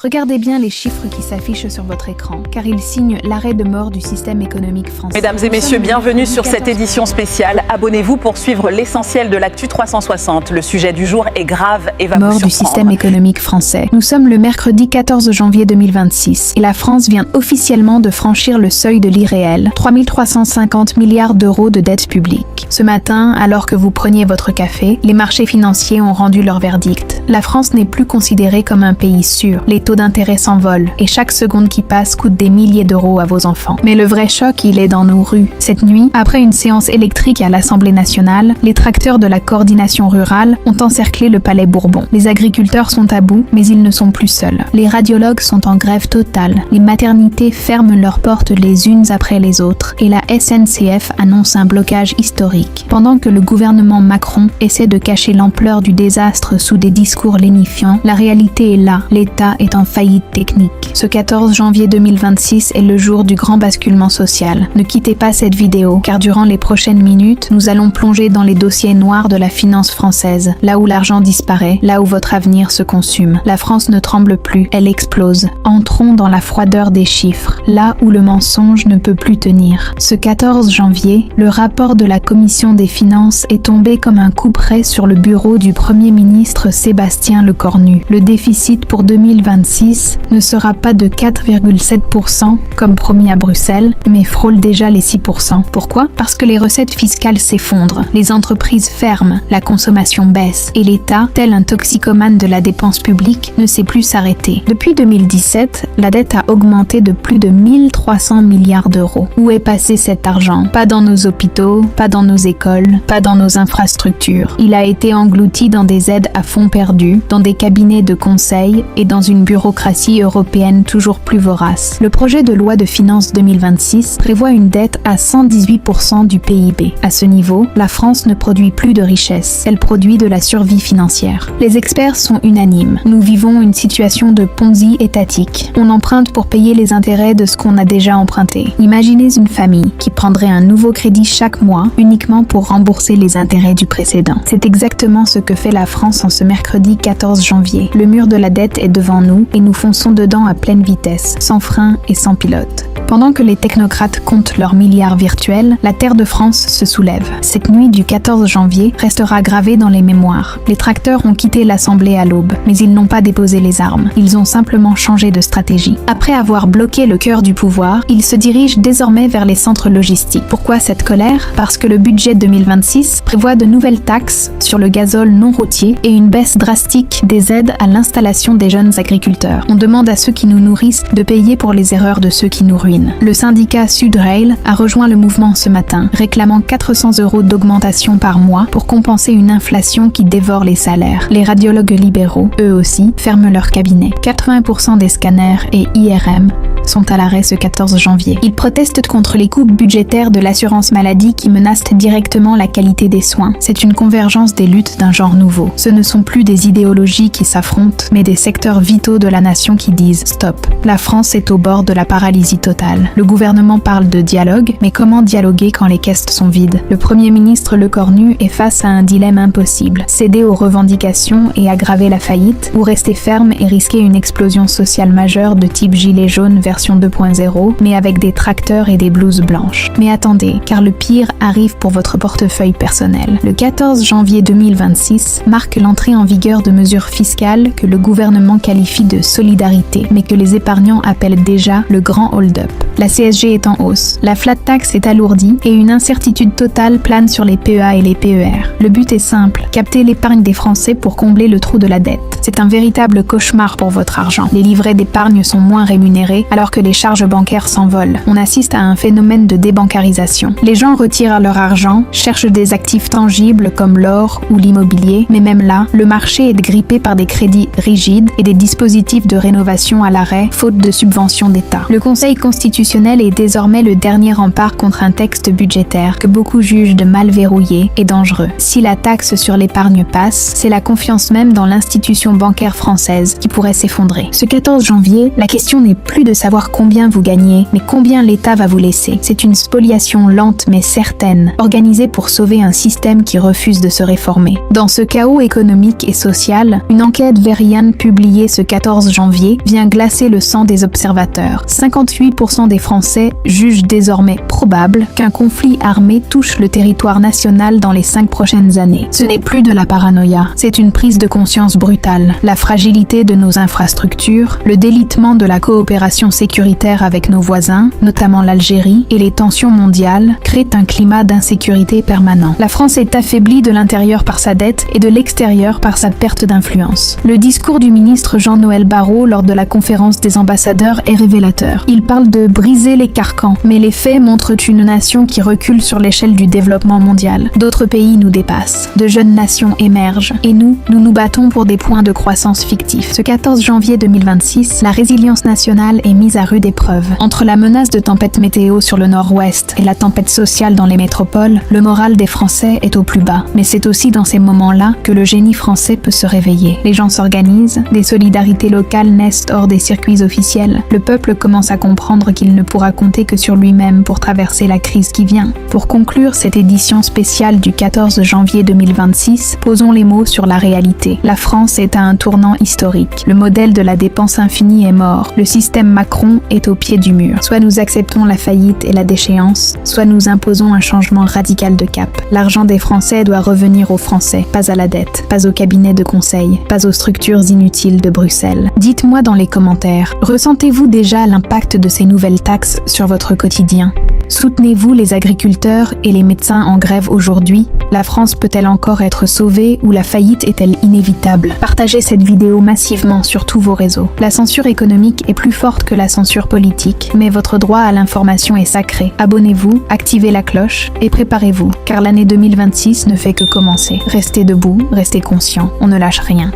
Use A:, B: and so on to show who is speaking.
A: Regardez bien les chiffres qui s'affichent sur votre écran, car ils signent l'arrêt de mort du système économique français.
B: Mesdames et messieurs, bienvenue sur cette édition spéciale. Abonnez-vous pour suivre l'essentiel de l'actu 360. Le sujet du jour est grave et va vous surprendre.
A: Mort du système économique français. Nous sommes le mercredi 14 janvier 2026 et la France vient officiellement de franchir le seuil de l'irréel, 3 350 milliards d'euros de dette publique. Ce matin, alors que vous preniez votre café, les marchés financiers ont rendu leur verdict. La France n'est plus considérée comme un pays sûr. Les taux d'intérêt s'envolent et chaque seconde qui passe coûte des milliers d'euros à vos enfants. Mais le vrai choc, il est dans nos rues. Cette nuit, après une séance électrique à l'Assemblée nationale, les tracteurs de la coordination rurale ont encerclé le Palais Bourbon. Les agriculteurs sont à bout, mais ils ne sont plus seuls. Les radiologues sont en grève totale. Les maternités ferment leurs portes les unes après les autres et la SNCF annonce un blocage historique. Pendant que le gouvernement Macron essaie de cacher l'ampleur du désastre sous des discours lénifiants, la réalité est là. L'État est en faillite technique. Ce 14 janvier 2026 est le jour du grand basculement social. Ne quittez pas cette vidéo, car durant les prochaines minutes, nous allons plonger dans les dossiers noirs de la finance française, là où l'argent disparaît, là où votre avenir se consume. La France ne tremble plus, elle explose. Entrons dans la froideur des chiffres, là où le mensonge ne peut plus tenir. Ce 14 janvier, le rapport de la Commission des finances est tombé comme un couperet sur le bureau du Premier ministre Sébastien Lecornu. Le déficit pour 2026 ne sera pas de 4,7% comme promis à Bruxelles, mais frôle déjà les 6%. Pourquoi ? Parce que les recettes fiscales s'effondrent, les entreprises ferment, la consommation baisse et l'État, tel un toxicomane de la dépense publique, ne sait plus s'arrêter. Depuis 2017, la dette a augmenté de plus de 1300 milliards d'euros. Où est passé cet argent ? Pas dans nos hôpitaux, pas dans nos écoles, pas dans nos infrastructures. Il a été englouti dans des aides à fonds perdus, dans des cabinets de conseil et dans une bureaucratie européenne toujours plus vorace. Le projet de loi de finances 2026 prévoit une dette à 118% du PIB. À ce niveau, la France ne produit plus de richesse, elle produit de la survie financière. Les experts sont unanimes. Nous vivons une situation de Ponzi étatique. On emprunte pour payer les intérêts de ce qu'on a déjà emprunté. Imaginez une famille qui prendrait un nouveau crédit chaque mois uniquement pour rembourser les intérêts du précédent. C'est exactement ce que fait la France en ce mercredi 14 janvier. Le mur de la dette est devant nous et nous fonçons dedans à pleine vitesse, sans frein et sans pilote. Pendant que les technocrates comptent leurs milliards virtuels, la terre de France se soulève. Cette nuit du 14 janvier restera gravée dans les mémoires. Les tracteurs ont quitté l'Assemblée à l'aube, mais ils n'ont pas déposé les armes. Ils ont simplement changé de stratégie. Après avoir bloqué le cœur du pouvoir, ils se dirigent désormais vers les centres logistiques. Pourquoi cette colère ? Parce que le budget 2026 prévoit de nouvelles taxes sur le gazole non routier et une baisse drastique des aides à l'installation des jeunes agriculteurs. On demande à ceux qui nous nourrissent de payer pour les erreurs de ceux qui nous ruinent. Le syndicat Sudrail a rejoint le mouvement ce matin, réclamant 400 € d'augmentation par mois pour compenser une inflation qui dévore les salaires. Les radiologues libéraux, eux aussi, ferment leurs cabinets. 80% des scanners et IRM sont à l'arrêt ce 14 janvier. Ils protestent contre les coupes budgétaires de l'assurance maladie qui menacent directement la qualité des soins. C'est une convergence des luttes d'un genre nouveau. Ce ne sont plus des idéologies qui s'affrontent, mais des secteurs vitaux de la nation qui disent « stop ». La France est au bord de la paralysie totale. Le gouvernement parle de dialogue, mais comment dialoguer quand les caisses sont vides ? Le Premier ministre Lecornu est face à un dilemme impossible. Céder aux revendications et aggraver la faillite, ou rester ferme et risquer une explosion sociale majeure de type gilet jaune version 2.0, mais avec des tracteurs et des blouses blanches. Mais attendez, car le pire arrive pour votre portefeuille personnel. Le 14 janvier 2026 marque l'entrée en vigueur de mesures fiscales que le gouvernement qualifie de solidarité, mais que les épargnants appellent déjà le grand hold-up. La CSG est en hausse, la flat tax est alourdie et une incertitude totale plane sur les PEA et les PER. Le but est simple, capter l'épargne des Français pour combler le trou de la dette. C'est un véritable cauchemar pour votre argent. Les livrets d'épargne sont moins rémunérés alors que les charges bancaires s'envolent. On assiste à un phénomène de débancarisation. Les gens retirent leur argent, cherchent des actifs tangibles comme l'or ou l'immobilier, mais même là, le marché est grippé par des crédits rigides et des dispositifs de rénovation à la l'arrêt, faute de subventions d'État. Le Conseil constitutionnel est désormais le dernier rempart contre un texte budgétaire que beaucoup jugent de mal verrouillé et dangereux. Si la taxe sur l'épargne passe, c'est la confiance même dans l'institution bancaire française qui pourrait s'effondrer. Ce 14 janvier, la question n'est plus de savoir combien vous gagnez, mais combien l'État va vous laisser. C'est une spoliation lente mais certaine, organisée pour sauver un système qui refuse de se réformer. Dans ce chaos économique et social, une enquête Verian publiée ce 14 janvier vient glacer le sang des observateurs. 58% des Français jugent désormais probable qu'un conflit armé touche le territoire national dans les 5 prochaines années. Ce n'est plus de la paranoïa, c'est une prise de conscience brutale. La fragilité de nos infrastructures, le délitement de la coopération sécuritaire avec nos voisins, notamment l'Algérie, et les tensions mondiales créent un climat d'insécurité permanent. La France est affaiblie de l'intérieur par sa dette et de l'extérieur par sa perte d'influence. Le discours du ministre Jean-Noël Barrot lors de la conférence des ambassadeurs est révélateur. Il parle de briser les carcans, mais les faits montrent une nation qui recule sur l'échelle du développement mondial. D'autres pays nous dépassent. De jeunes nations émergent. Et nous nous battons pour des points de croissance fictifs. Ce 14 janvier 2026, la résilience nationale est mise à rude épreuve. Entre la menace de tempête météo sur le nord-ouest et la tempête sociale dans les métropoles, le moral des Français est au plus bas. Mais c'est aussi dans ces moments-là que le génie français peut se réveiller. Les gens s'organisent, des solidarités locales naissent hors des circuits officiels. Le peuple commence à comprendre qu'il ne pourra compter que sur lui-même pour traverser la crise qui vient. Pour conclure cette édition spéciale du 14 janvier 2026, posons les mots sur la réalité. La France est à un tournant historique. Le modèle de la dépense infinie est mort. Le système Macron est au pied du mur. Soit nous acceptons la faillite et la déchéance, soit nous imposons un changement radical de cap. L'argent des Français doit revenir aux Français, pas à la dette, pas aux cabinets de conseil, pas aux structures inutiles de Bruxelles. Dites-moi dans les commentaires, ressentez-vous déjà l'impact de ces nouvelles taxes sur votre quotidien ? Soutenez-vous les agriculteurs et les médecins en grève aujourd'hui ? La France peut-elle encore être sauvée ou la faillite est-elle inévitable ? Partagez cette vidéo massivement sur tous vos réseaux. La censure économique est plus forte que la censure politique, mais votre droit à l'information est sacré. Abonnez-vous, activez la cloche et préparez-vous, car l'année 2026 ne fait que commencer. Restez debout, restez conscients, on ne lâche rien.